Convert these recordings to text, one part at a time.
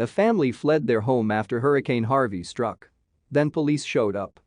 A family fled their home after Hurricane Harvey struck. Then police showed up.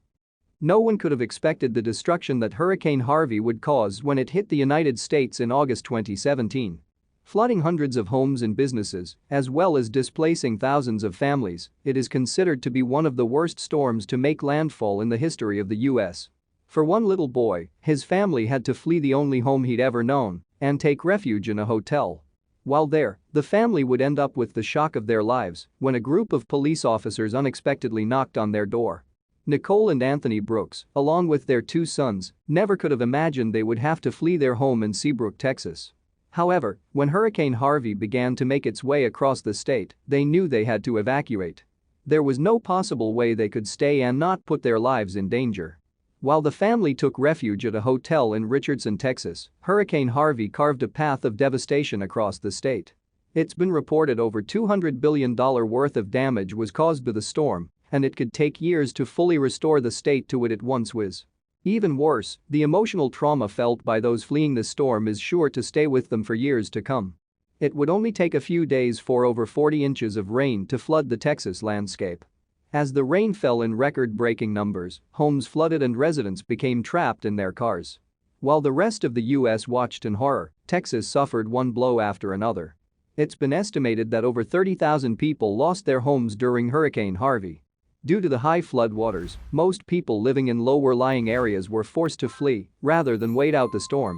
No one could have expected the destruction that Hurricane Harvey would cause when it hit the United States in August 2017. Flooding hundreds of homes and businesses, as well as displacing thousands of families, it is considered to be one of the worst storms to make landfall in the history of the US. For one little boy, his family had to flee the only home he'd ever known and take refuge in a hotel. While there, the family would end up with the shock of their lives when a group of police officers unexpectedly knocked on their door. Nicole and Anthony Brooks, along with their two sons, never could have imagined they would have to flee their home in Seabrook, Texas. However, when Hurricane Harvey began to make its way across the state, they knew they had to evacuate. There was no possible way they could stay and not put their lives in danger. While the family took refuge at a hotel in Richardson, Texas, Hurricane Harvey carved a path of devastation across the state. It's been reported over $200 billion worth of damage was caused by the storm, and it could take years to fully restore the state to what it once was. Even worse, the emotional trauma felt by those fleeing the storm is sure to stay with them for years to come. It would only take a few days for over 40 inches of rain to flood the Texas landscape. As the rain fell in record-breaking numbers, homes flooded and residents became trapped in their cars. While the rest of the U.S. watched in horror, Texas suffered one blow after another. It's been estimated that over 30,000 people lost their homes during Hurricane Harvey. Due to the high floodwaters, most people living in lower-lying areas were forced to flee rather than wait out the storm.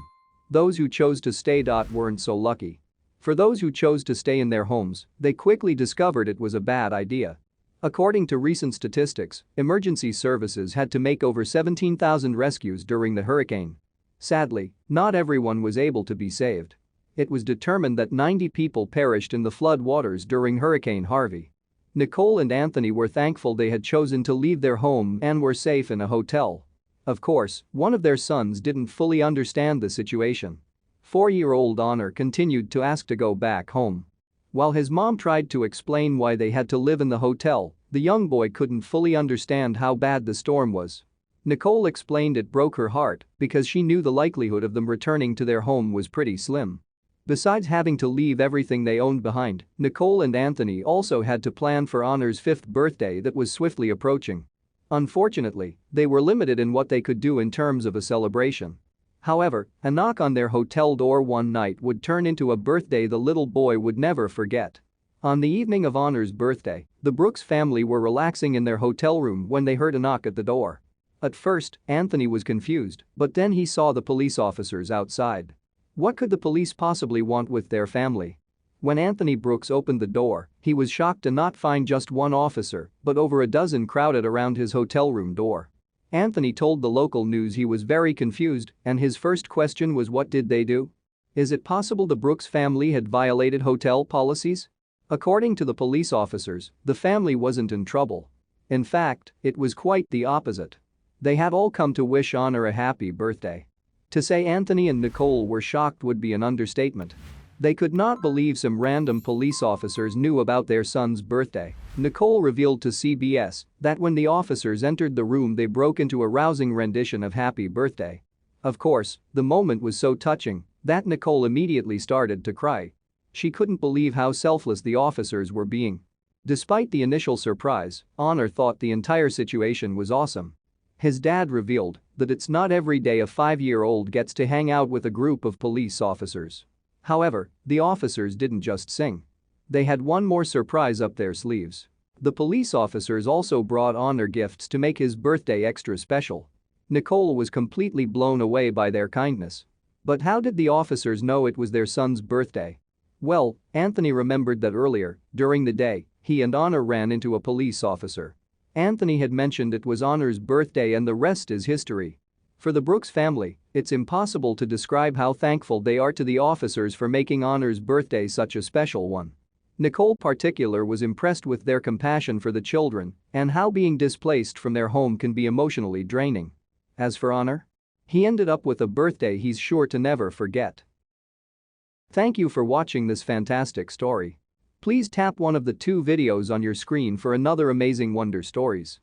Those who chose to stay weren't so lucky. For those who chose to stay in their homes, they quickly discovered it was a bad idea. According to recent statistics, emergency services had to make over 17,000 rescues during the hurricane. Sadly, not everyone was able to be saved. It was determined that 90 people perished in the floodwaters during Hurricane Harvey. Nicole and Anthony were thankful they had chosen to leave their home and were safe in a hotel. Of course, one of their sons didn't fully understand the situation. 4-year-old Honor continued to ask to go back home. While his mom tried to explain why they had to live in the hotel, the young boy couldn't fully understand how bad the storm was. Nicole explained it broke her heart because she knew the likelihood of them returning to their home was pretty slim. Besides having to leave everything they owned behind, Nicole and Anthony also had to plan for Honor's 5th birthday that was swiftly approaching. Unfortunately, they were limited in what they could do in terms of a celebration. However, a knock on their hotel door one night would turn into a birthday the little boy would never forget. On the evening of Honor's birthday, the Brooks family were relaxing in their hotel room when they heard a knock at the door. At first, Anthony was confused, but then he saw the police officers outside. What could the police possibly want with their family? When Anthony Brooks opened the door, he was shocked to not find just one officer, but over a dozen crowded around his hotel room door. Anthony told the local news he was very confused, and his first question was, what did they do? Is it possible the Brooks family had violated hotel policies? According to the police officers, the family wasn't in trouble. In fact, it was quite the opposite. They had all come to wish Honor a happy birthday. To say Anthony and Nicole were shocked would be an understatement. They could not believe some random police officers knew about their son's birthday. Nicole revealed to CBS that when the officers entered the room they broke into a rousing rendition of Happy Birthday. Of course, the moment was so touching that Nicole immediately started to cry. She couldn't believe how selfless the officers were being. Despite the initial surprise, Honor thought the entire situation was awesome. His dad revealed that it's not every day a 5-year-old gets to hang out with a group of police officers. However, the officers didn't just sing. They had one more surprise up their sleeves. The police officers also brought Honor gifts to make his birthday extra special. Nicole was completely blown away by their kindness. But how did the officers know it was their son's birthday? Well, Anthony remembered that earlier, during the day, he and Honor ran into a police officer. Anthony had mentioned it was Honor's birthday and the rest is history. For the Brooks family, it's impossible to describe how thankful they are to the officers for making Honor's birthday such a special one. Nicole particular was impressed with their compassion for the children and how being displaced from their home can be emotionally draining. As for Honor, he ended up with a birthday he's sure to never forget. Thank you for watching this fantastic story. Please tap one of the 2 videos on your screen for another amazing Wonder Stories.